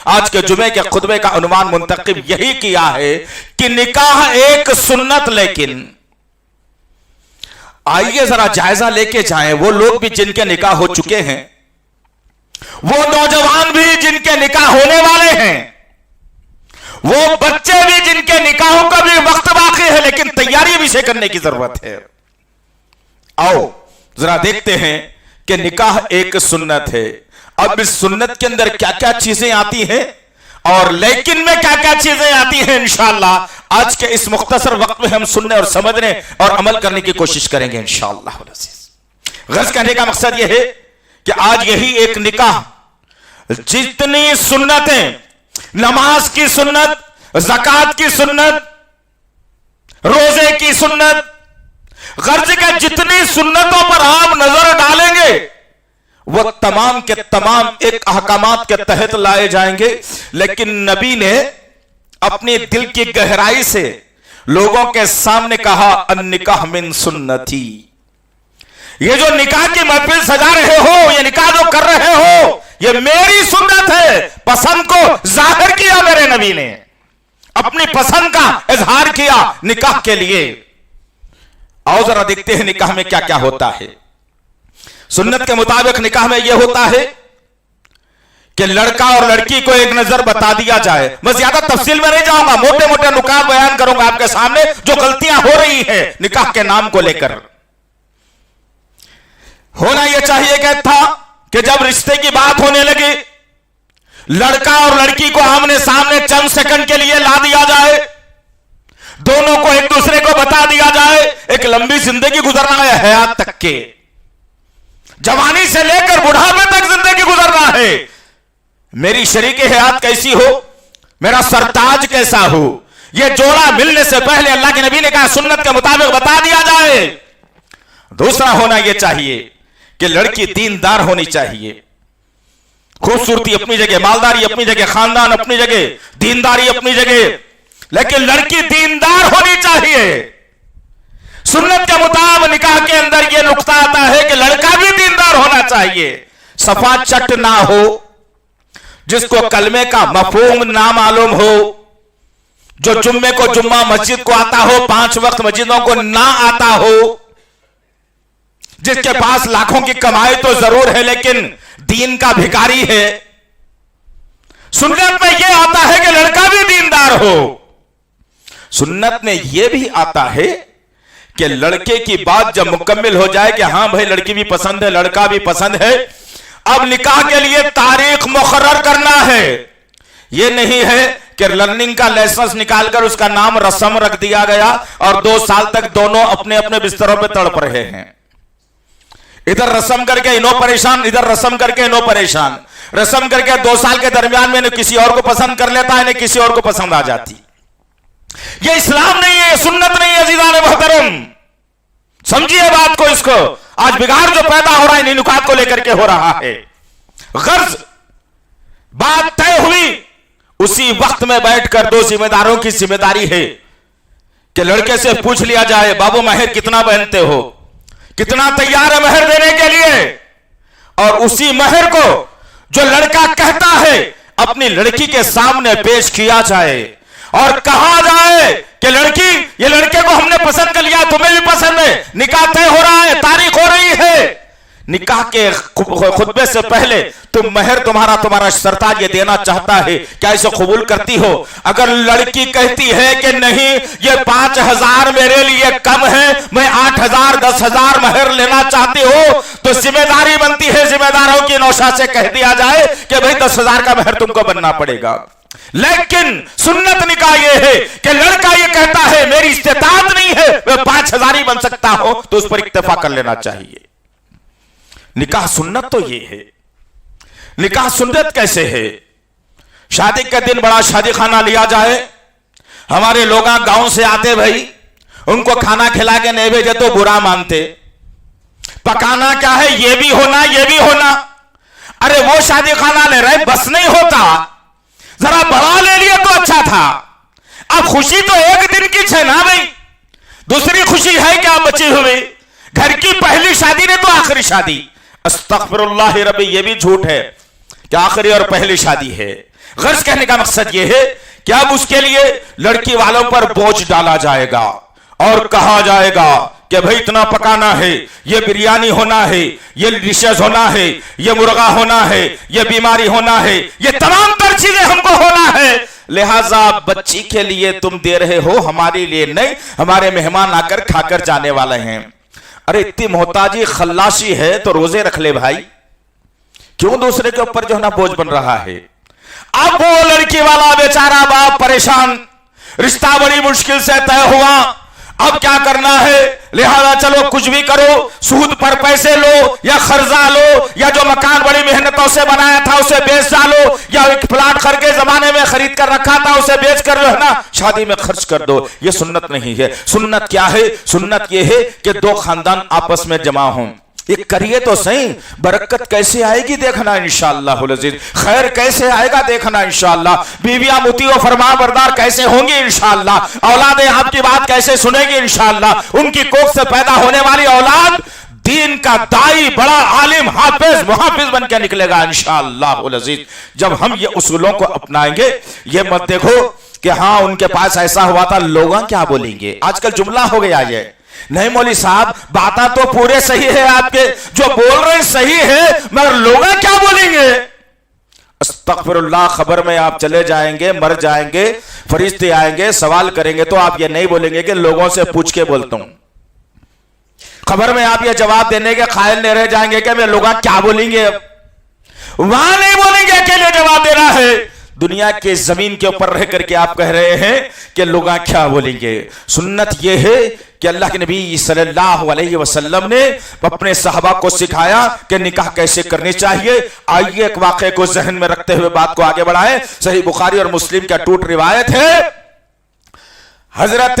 آج کے جمعے کے خطبے کا عنوان منتخب یہی کیا ہے کہ نکاح ایک سنت، لیکن آئیے ذرا جائزہ لے کے جائیں وہ لوگ بھی جن کے نکاح ہو چکے ہیں، وہ نوجوان بھی جن کے نکاح ہونے والے ہیں، وہ بچے بھی جن کے نکاحوں کا بھی وقت باقی ہے لیکن تیاری بھی سے کرنے کی ضرورت ہے۔ آؤ ذرا دیکھتے ہیں کہ نکاح ایک سنت ہے۔ اب اس سنت کے اندر کیا کیا چیزیں آتی ہیں اور لیکن میں کیا کیا چیزیں آتی ہیں، انشاءاللہ آج کے اس مختصر وقت میں ہم سننے اور سمجھنے اور عمل کرنے کی کوشش کریں گے انشاءاللہ العزیز۔ غرض کہنے کا مقصد یہ ہے کہ آج یہی ایک نکاح جتنی سنتیں، نماز کی سنت، زکوٰۃ کی سنت، روزے کی سنت، غرض کہ جتنی سنتوں پر آپ نظر ڈالیں گے وہ تمام کے تمام ایک احکامات کے تحت لائے جائیں گے، لیکن نبی نے اپنی دل کی گہرائی سے لوگوں کے سامنے کہا النکاح من سنتی۔ یہ جو نکاح کی محفل سجا رہے ہو، یہ نکاح جو کر رہے ہو، یہ میری سنت ہے۔ پسند کو ظاہر کیا میرے نبی نے، اپنی پسند کا اظہار کیا نکاح کے لیے۔ آؤ ذرا دیکھتے ہیں نکاح میں کیا کیا ہوتا ہے۔ سنت کے مطابق نکاح میں یہ ہوتا ہے کہ لڑکا اور لڑکی کو ایک نظر بتا دیا جائے۔ میں زیادہ تفصیل میں نہیں جاؤں گا، موٹے موٹے نکات بیان کروں گا آپ کے سامنے جو غلطیاں ہو رہی ہیں نکاح کے نام کو لے کر۔ ہونا یہ چاہیے کہ تھا کہ جب رشتے کی بات ہونے لگی، لڑکا اور لڑکی کو آمنے سامنے چند سیکنڈ کے لیے لا دیا جائے، دونوں کو ایک دوسرے کو بتا دیا جائے ایک لمبی زندگی گزرنا ہے، حیات تک کے، جوانی سے لے کر بڑھاپے تک زندگی گزرنا ہے۔ میری شریک حیات کیسی ہو، میرا سرتاج کیسا ہو، یہ جوڑا ملنے سے پہلے اللہ کے نبی نے کہا سنت کے مطابق بتا دیا جائے۔ دوسرا ہونا یہ چاہیے کہ لڑکی دیندار ہونی چاہیے۔ خوبصورتی اپنی جگہ، مالداری اپنی جگہ، خاندان اپنی جگہ، دینداری اپنی جگہ، لیکن لڑکی دیندار ہونی چاہیے۔ سنت کے مطابق نکاح کے اندر یہ نقطہ آتا ہے کہ لڑکا بھی دیندار ہونا چاہیے، صفا چٹ نہ ہو، جس کو کلمے کا مفہوم نہ معلوم ہو، جو جمعے کو جمعہ مسجد کو آتا ہو 5 وقت مسجدوں کو نہ آتا ہو، جس کے پاس لاکھوں کی کمائی تو ضرور ہے لیکن دین کا بھکاری ہے۔ سنت میں یہ آتا ہے کہ لڑکا بھی دیندار ہو۔ سنت میں یہ بھی آتا ہے کہ لڑکے کی بات جب مکمل ہو جائے کہ ہاں بھائی لڑکی بھی پسند ہے، لڑکا بھی پسند ہے، اب نکاح کے لیے تاریخ مقرر کرنا ہے۔ یہ نہیں ہے کہ لرننگ کا لائسنس نکال کر اس کا نام رسم رکھ دیا گیا اور 2 سال تک دونوں اپنے اپنے بستروں پہ تڑپ رہے ہیں، ادھر رسم کر کے انہوں پریشان، ادھر رسم کر کے انہوں پریشان، رسم کر کے 2 سال کے درمیان میں انہیں کسی اور کو پسند کر لیتا ہے، انہیں کسی اور کو پسند آ جاتی۔ یہ اسلام نہیں ہے، سنت نہیں ہے عزیزان محترم، سمجھیے بات کو۔ اس کو آج بگاڑ جو پیدا ہو رہا ہے انہی نکات کو لے کر کے ہو رہا ہے۔ غرض بات طے ہوئی، اسی وقت میں بیٹھ کر 2 ذمہ داروں کی ذمہ داری ہے کہ لڑکے سے پوچھ لیا جائے بابو مہر کتنا پہنتے ہو، کتنا تیار ہے مہر دینے کے لیے، اور اسی مہر کو جو لڑکا کہتا ہے اپنی لڑکی کے سامنے پیش کیا جائے اور کہا جائے کہ لڑکی یہ لڑکے کو ہم نے پسند کر لیا، تمہیں بھی پسند ہے، نکاح طے ہو رہا ہے، تاریخ ہو رہی ہے۔ نکاح کے خطبے سے پہلے تم مہر تمہارا سرتاج یہ دینا چاہتا ہے، کیا اسے قبول کرتی ہو؟ اگر لڑکی کہتی ہے کہ نہیں یہ 5000 میرے لیے کم ہے، میں 8000 10,000 مہر لینا چاہتی ہو، تو ذمہ داری بنتی ہے ذمہ داروں کی نوشا سے کہہ دیا جائے کہ بھئی 10,000 کا مہر تم کو بننا پڑے گا۔ لیکن سنت نکاح یہ ہے کہ لڑکا یہ کہتا ہے میری استطاعت نہیں ہے، میں 5000 ہی بن سکتا ہوں، تو اس پر اکتفا کر لینا چاہیے۔ نکاح سنت تو یہ ہے۔ نکاح سنت کیسے ہے؟ شادی کے دن بڑا شادی خانہ لیا جائے، ہمارے لوگ گاؤں سے آتے بھائی، ان کو کھانا کھلا کے نہیں بھیجے تو برا مانتے، پکانا کیا ہے یہ بھی ہونا یہ بھی ہونا، ارے وہ شادی خانہ لے رہے بس نہیں ہوتا، ذرا بڑا لے لیا تو اچھا تھا۔ اب خوشی تو ایک دن کی ہے نا بھائی، دوسری خوشی ہے کیا بچی ہوئی؟ گھر کی پہلی شادی نے تو آخری شادی، استغفر اللہ ربی، یہ بھی جھوٹ ہے کہ آخری اور پہلی شادی ہے۔ गर्ज कहने का मकसद यह है कि अब उसके लिए लड़की वालों पर बोझ डाला जाएगा और कहा जाएगा कि भाई इतना पकाना है, ये बिरयानी होना है, ये डिशेस होना है, ये मुर्गा होना है, ये बीमारी होना है, ये तमाम तर चीजें हमको होना है, लिहाजा बच्ची के लिए तुम दे रहे हो, हमारे लिए नहीं, हमारे मेहमान आकर खाकर जाने वाले हैं। अरे इतनी मोहताजी खल्लाशी है तो रोजे रख ले भाई, क्यों दूसरे के ऊपर जो है ना बोझ बन रहा है। अब वो लड़की वाला बेचारा बाप परेशान, रिश्ता बड़ी मुश्किल से तय हुआ, अब क्या करना है, लिहाजा चलो कुछ भी करो, सूद पर पैसे लो या कर्जा लो, या जो मकान बड़ी मेहनतों से बनाया था उसे बेच डालो, या एक प्लाट घर के जमाने में खरीद कर रखा था उसे बेच कर जो है ना शादी में खर्च कर दो। ये सुन्नत नहीं है। सुन्नत क्या है? सुन्नत ये है कि दो खानदान आपस में जमा हों, ये करिए तो सही, बरकत कैसे आएगी देखना इंशाअल्लाह, खैर कैसे आएगा देखना इंशाअल्लाह, बीवियां मुती और फरमान बरदार कैसे होंगी इंशाअल्लाह, औलादें आपकी बात कैसे सुनेगी इंशाअल्लाह, उनकी कोख से पैदा होने वाली औलाद दीन का दाई, बड़ा आलिम, हाफिज, मुहाफिज बन के निकलेगा इंशाअल्लाह। जब हम ये उसूलों को अपनाएंगे, ये मत देखो कि हाँ उनके पास ऐसा हुआ था, लोग क्या बोलेंगे, आजकल जुमला हो गया ये। नहीं मौली साहब, बातें तो पूरे सही है आपके, जो बोल रहे सही है, मगर लोग क्या बोलेंगे। अस्तगफिरुल्लाह, खबर में आप चले जाएंगे, मर जाएंगे, फरिश्ते आएंगे, सवाल करेंगे तो आप ये नहीं बोलेंगे कि लोगों से पूछ के बोलता हूं। खबर में आप ये जवाब देने के कायल नहीं रह जाएंगे कि मैं लोग क्या बोलेंगे, वहां नहीं बोलेंगे, अकेले जवाब देना है। दुनिया के जमीन के ऊपर रह करके आप कह रहे हैं कि लोग क्या बोलेंगे। सुन्नत यह है कि अल्लाह के नबी सल्लल्लाहु अलैहि वसल्लम ने अपने सहाबा को सिखाया कि निकाह कैसे करनी चाहिए। आइए एक वाक़े को जहन में रखते हुए बात को आगे बढ़ाएं। सही बुखारी और मुस्लिम का टूट रिवायत है, हजरत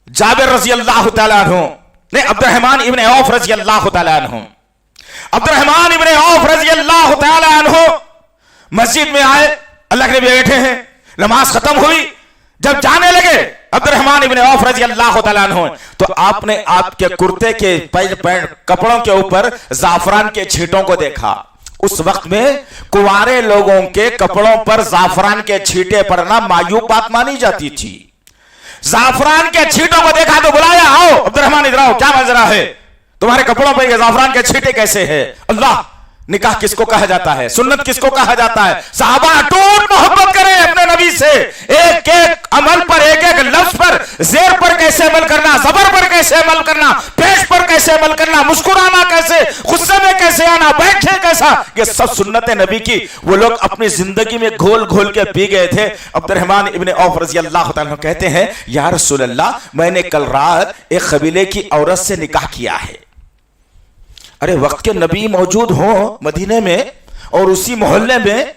जाबिर रजी अल्लाह तआला अन्हु ने अब्दुर्रहमान इब्न औफ रजी अल्लाह तआला अन्हु, अब्दुर्रहमान इब्न औफ रजी अल्लाह तआला अन्हु मस्जिद में आए, अल्लाह के नबी बैठे हैं, नमाज खत्म हुई, जब जाने लगे अब्दुर्रहमान इब्न औफ रज़ी अल्लाह तआला अन्हु, तो आपने आपके कुर्ते के कपड़ों के ऊपर जाफरान के छींटों को देखा। उस वक्त में कुंवारे लोगों के कपड़ों पर जाफरान के छींटे पड़ना मायूब बात मानी जाती थी। जाफरान के छींटों को देखा तो बुलाया, आओ अब्दुर्रहमान इधर आओ, क्या मजरा है, तुम्हारे कपड़ों पर ये जाफरान के छींटे कैसे है। अल्लाह, निकाह किसको कहा जाता है, सुन्नत किसको कहा जाता है। साहबा अटूट मोहब्बत करें अपने नबी से, एक एक अमल पर, एक एक लफ्ज पर, जेर पर कैसे अमल करना, जबर पर कैसे अमल करना, पेश पर कैसे अमल करना, मुस्कुराना कैसे, गुस्से में कैसे आना, बैठे कैसा, ये सब सुन्नत नबी की वो लोग अपनी जिंदगी में घोल घोल के पी गए थे। अब्दुर्रहमान इब्न औफ रज़ी अल्लाह तआला अन्हु कहते हैं, या रसूल अल्लाह, मैंने कल रात एक कबीले की औरत से निकाह किया है। अरे वक्त के नबी मौजूद हो मदीने में और उसी मोहल्ले में,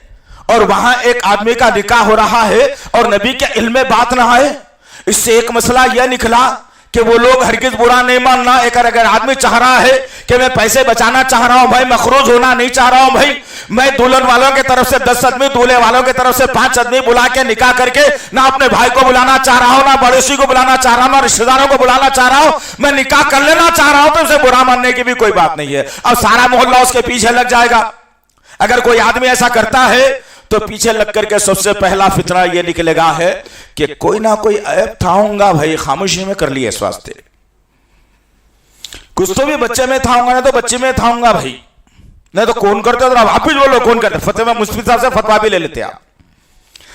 और वहां एक आदमी का निकाह हो रहा है और नबी के इल्म में बात ना आए। इससे एक मसला यह निकला कि वो लोग हरगिज बुरा नहीं मानना। एक अगर आदमी चाह रहा है कि मैं पैसे बचाना चाह रहा हूं भाई, मखरूज होना नहीं चाह रहा हूं भाई, मैं दुल्हन वालों की तरफ से 10 आदमी, दूल्हे वालों की तरफ से 5 आदमी बुला के निकाह करके ना अपने भाई को बुलाना चाह रहा हूं, ना पड़ोसी को बुलाना चाह रहा हूं, ना रिश्तेदारों को बुलाना चाह रहा हूं, मैं निकाह कर लेना चाह रहा हूं, तो उसे बुरा मानने की भी कोई बात नहीं है। अब सारा मोहल्ला उसके पीछे लग जाएगा। अगर कोई आदमी ऐसा करता है तो पीछे लग करके सबसे पहला फितना यह निकलेगा है कि कोई ना कोई ऐब थाऊंगा भाई, खामोशी में कर लिए स्वास्थ्य, कुछ तो भी बच्चे में थाऊंगा, ना तो बच्चे में थाऊंगा भाई, नहीं तो कौन करते तो आप भी बोलो कौन करते। फतेह मुफ्ती साहब से फतवा भी ले लेते आप,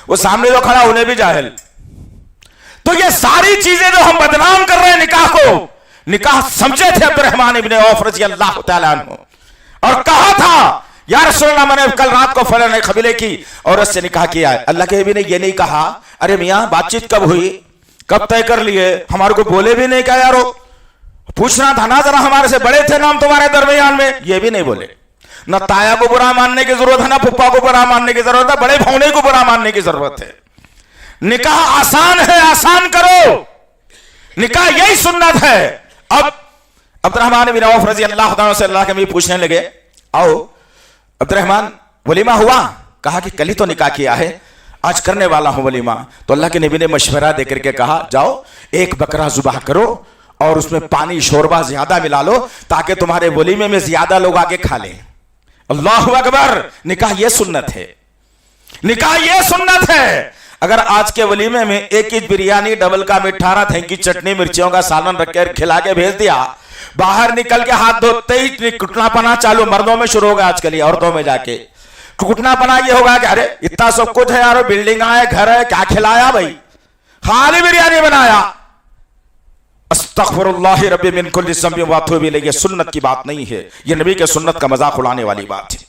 वो सामने जो खड़ा उन्हें भी जाहिल। तो ये सारी चीजें जो हम बदनाम कर रहे हैं निकाह को, निकाह समझे थे अब्दुर्रहमान इब्न औफ रज़ी अल्लाह तआला अन्हु, और कहा था या रसूल अल्लाह, मैंने कल रात को फलाने कबीले की औरत से निकाह किया है। अल्लाह के नबी ने ये नहीं कहा अरे मियां बातचीत कब हुई, कब तय कर लिए, हमारे को बोले भी नहीं, क्या यारो पूछना था ना, जरा हमारे से बड़े थे नाम तुम्हारे दरमियान में, ये भी नहीं बोले। न ताया को बुरा मानने की जरूरत है, ना पुप्पा को बुरा मानने की जरूरत है, बड़े भौने को बुरा मानने की जरूरत है। निकाह आसान है, आसान करो, निकाह यही सुन्नत है। अब अब्दुर्रहमान इब्न औफ रज़ी अल्लाह तआला से अल्लाह के नबी पूछने लगे, आओ अब्दुर्रहमान वलीमा हुआ? कहा कि कल ही तो निकाह किया है, आज करने वाला हूं वलीमा। तो अल्लाह के नबी ने मशवरा देकर के कहा, जाओ एक बकरा जुबाह करो और उसमें पानी शोरबा ज्यादा मिला लो ताकि तुम्हारे वलीमे में ज्यादा लोग आके खा लें। अल्लाहु अकबर, निकाह यह सुन्नत है। निकाह ये सुन्नत है। अगर आज के वलीमे में एक ही बिरयानी, डबल का मीठा, 18 थैंक की चटनी, मिर्चियों का सालन रख के खिला के भेज दिया, बाहर निकल के हाथ धोते ही कुटनापना चालू मर्दों में शुरू होगा आजकल, ये औरतों में जाके कुटनापना ये होगा कि अरे इतना सब कुछ है यार, बिल्डिंग है, घर है, क्या खिलाया भाई, खाली बिरयानी बनाया। अस्तगफिरुल्लाह रब्बी मिन कुल्ली ज़ंबिन व अतूबु इलैह। ये सुन्नत की बात नहीं है, ये नबी के सुन्नत का मजाक उड़ाने वाली बात है।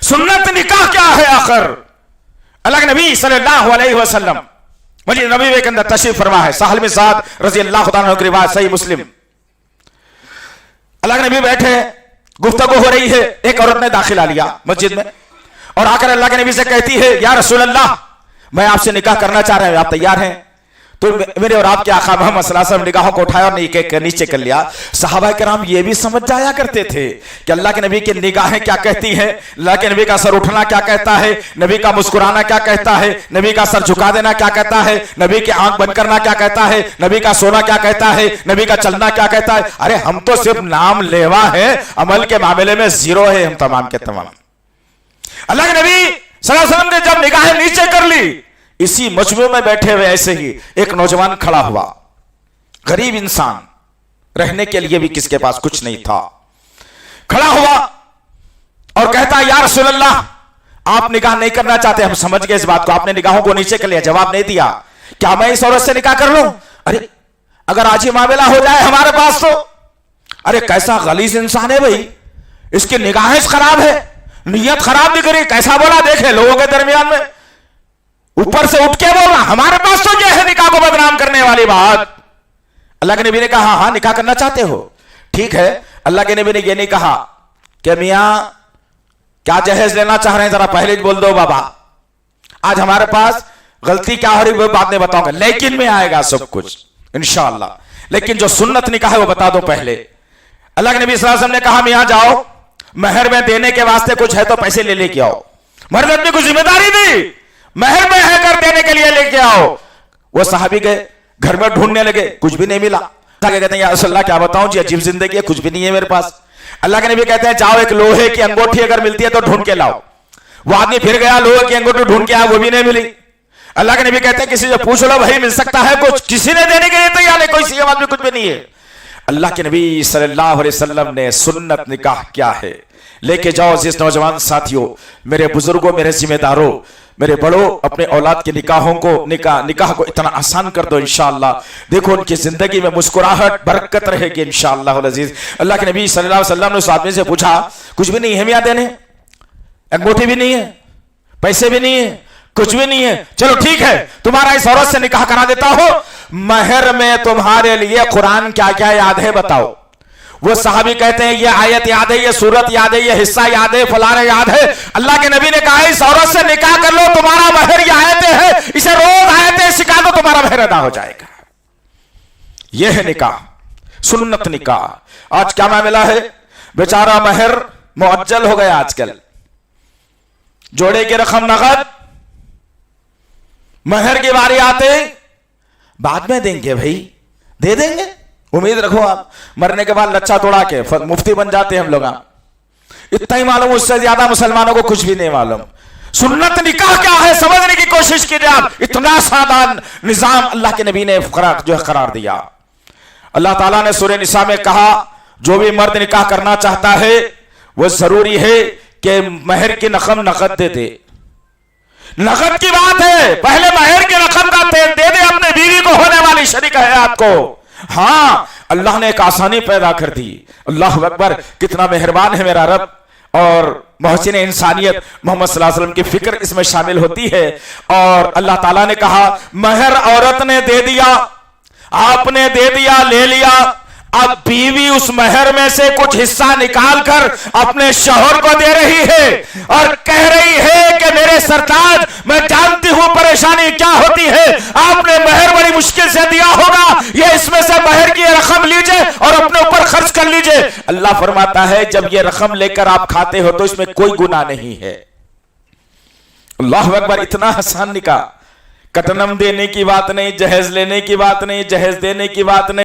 सुन्नत निकाह क्या है आखिर? अल्लाह के नबी सल्लल्लाहु अलैहि वसल्लम मस्जिद नबवी के अंदर तशरीफ फरमा है। साहिल बिन साद रज़ी अल्लाहु ताला अन्हु की रिवायत, सही मुस्लिम। अल्लाह के नबी बैठे, गुफ्तगू हो रही है, एक औरत ने दाखिला लिया मस्जिद में और आकर अल्लाह के नबी से कहती है, या रसूल अल्लाह, मैं आपसे निकाह करना चाह रहा हूं, आप तैयार हैं? तो मेरे और आपके आका मोहम्मद सल्लल्लाहु अलैहि वसल्लम निगाहों को उठाया और नीचे कर लिया। सहाबा किराम ये भी समझ जाया करते थे कि अल्लाह के नबी की निगाहें क्या कहती हैं, अल्लाह के नबी का सर उठना क्या कहता है, नबी का मुस्कुराना क्या कहता है, नबी का सर झुका देना क्या कहता है, नबी की आंख बंद करना क्या कहता है, नबी का सोना क्या कहता है, नबी का चलना क्या कहता है। अरे हम तो सिर्फ नाम लेवा है, अमल के मामले में जीरो है हम तमाम के तमाम। अल्लाह के नबी सल्लल्लाहु अलैहि वसल्लम ने जब निगाहें नीचे कर ली, इसी मजमे में बैठे हुए ऐसे ही एक नौजवान खड़ा हुआ, गरीब इंसान, रहने के लिए भी किसके पास कुछ नहीं था, खड़ा हुआ और कहता, या रसूल अल्लाह, आप निकाह नहीं करना चाहते, हम समझ गए इस बात को, आपने निगाहों को नीचे कर लिया, जवाब नहीं दिया, क्या मैं इस औरत से निकाह कर लूं? अरे अगर आज ही मामला हो जाए हमारे पास तो, अरे कैसा गलीज इंसान है भाई, इसकी निगाहें खराब है, नियत खराब भी करी, कैसा बोला देखे लोगों के दरमियान में, ऊपर से उठ के बोला, हमारे पास तो यह है निकाह को बदनाम करने वाली बात। अल्लाह के नबी ने कहा, हाँ निकाह करना चाहते हो, ठीक है। अल्लाह के नबी ने यह नहीं कहा कि मियां क्या जहेज लेना चाह रहे हैं, जरा पहले बोल दो बाबा, आज हमारे पास गलती क्या हो रही वो बाद में बताऊंगा, लेकिन में आएगा सब कुछ इंशाअल्लाह, लेकिन जो सुन्नत निकाह है वो बता दो पहले। अल्लाह के नबी सल्लल्लाहु अलैहि वसल्लम ने कहा, मियां जाओ, महर में देने के वास्ते कुछ है तो पैसे ले लेके आओ। मर्द आदमी को जिम्मेदारी दी, महर में है कर देने के लिए लेके आओ। वो सहाबी गए, घर में ढूंढने लगे, कुछ भी नहीं मिला। कहते हैं या रसूल अल्लाह क्या बताऊं जी, अजीब जिंदगी है, कुछ भी नहीं है मेरे पास। अल्लाह के नबी कहते हैं, जाओ एक लोहे की अंगूठी अगर मिलती है तो ढूंढ के लाओ। वो आदमी फिर गया, लोहे की अंगूठी ढूंढ के आया, वो भी नहीं मिली। अल्लाह के नबी कहते हैं, किसी से पूछ लो भाई मिल सकता है कुछ, किसी ने देने के लिए तैयार नहीं, कोई सी आदमी कुछ भी नहीं है। अल्लाह के नबी सल्लल्लाहु अलैहि वसल्लम ने सुन्नत निकाह क्या है लेके जाओ। जिस नौजवान साथियों, मेरे बुजुर्गों, मेरे जिम्मेदारों, मेरे बड़ों, अपने औलाद के निकाहों को निकाह को इतना आसान कर दो इंशाअल्लाह। देखो उनकी जिंदगी में मुस्कुराहट बरकत रहेगी इंशाअल्लाह अज़ीज़। अल्लाह के नबी सल्लल्लाहु अलैहि वसल्लम ने उस आदमी से पूछा, कुछ भी नहीं है मियां देने, अंगूठी भी नहीं है, पैसे भी नहीं है, कुछ भी नहीं है, चलो ठीक है तुम्हारा इस औरत से निकाह करा देता हो, महर में तुम्हारे लिए कुरान क्या क्या याद है बताओ। वो सहाबी कहते हैं, ये आयत याद है, ये सूरत याद है, ये हिस्सा याद है, फलाना याद है। अल्लाह के नबी ने कहा, इस औरत से निकाह कर लो, तुम्हारा महर ये आयतें है, इसे रोज आयतें सिखा दो, तुम्हारा महर अदा हो जाएगा। यह है निकाह, सुन्नत निकाह। आज क्या मामला है, बेचारा महर मुअज्जल हो गया आजकल, जोड़े की रकम नगद, महर की बारी आते बाद में देंगे भाई, दे देंगे, उम्मीद रखो आप, मरने के बाद लच्छा तोड़ा के मुफ्ती बन जाते हैं हम लोग। इतना ही मालूम, उससे ज्यादा मुसलमानों को कुछ भी नहीं मालूम। सुन्नत निकाह क्या है समझने की कोशिश कीजिए आप। इतना सादा निजाम अल्लाह के नबी ने करार दिया। अल्लाह ताला ने सूरह निसा में कहा, जो भी मर्द निकाह करना चाहता है वो जरूरी है कि महर की रकम नकद दे दे। नकद की बात है, पहले महर की रकम का दे दे अपने बीवी को होने वाली शरीक हयात को। हाँ, अल्लाह ने एक आसानी पैदा कर दी। अल्लाह अकबर, कितना मेहरबान है मेरा रब। और मोहसिन इंसानियत मोहम्मद सल्लल्लाहु अलैहि वसल्लम की फिक्र इसमें शामिल होती है। और अल्लाह ताला ने कहा, महर औरत ने दे दिया, आपने दे दिया, ले लिया, अब बीवी उस महर में से कुछ हिस्सा निकाल कर अपने शौहर को दे रही है और कह रही है कि मेरे सरताज, मैं जानती हूं परेशानी क्या होती है, आपने महर बड़ी मुश्किल से दिया होगा, ये इसमें से महर की रकम लीजिए और अपने ऊपर खर्च कर लीजिए। अल्लाह फरमाता है, जब ये रकम लेकर आप खाते हो तो इसमें कोई गुनाह नहीं है। अल्लाह अकबर, इतना आसान निकाह। कटनम देने की बात नहीं, जहेज लेने की बात नहीं, जहेज देने की बात नहीं।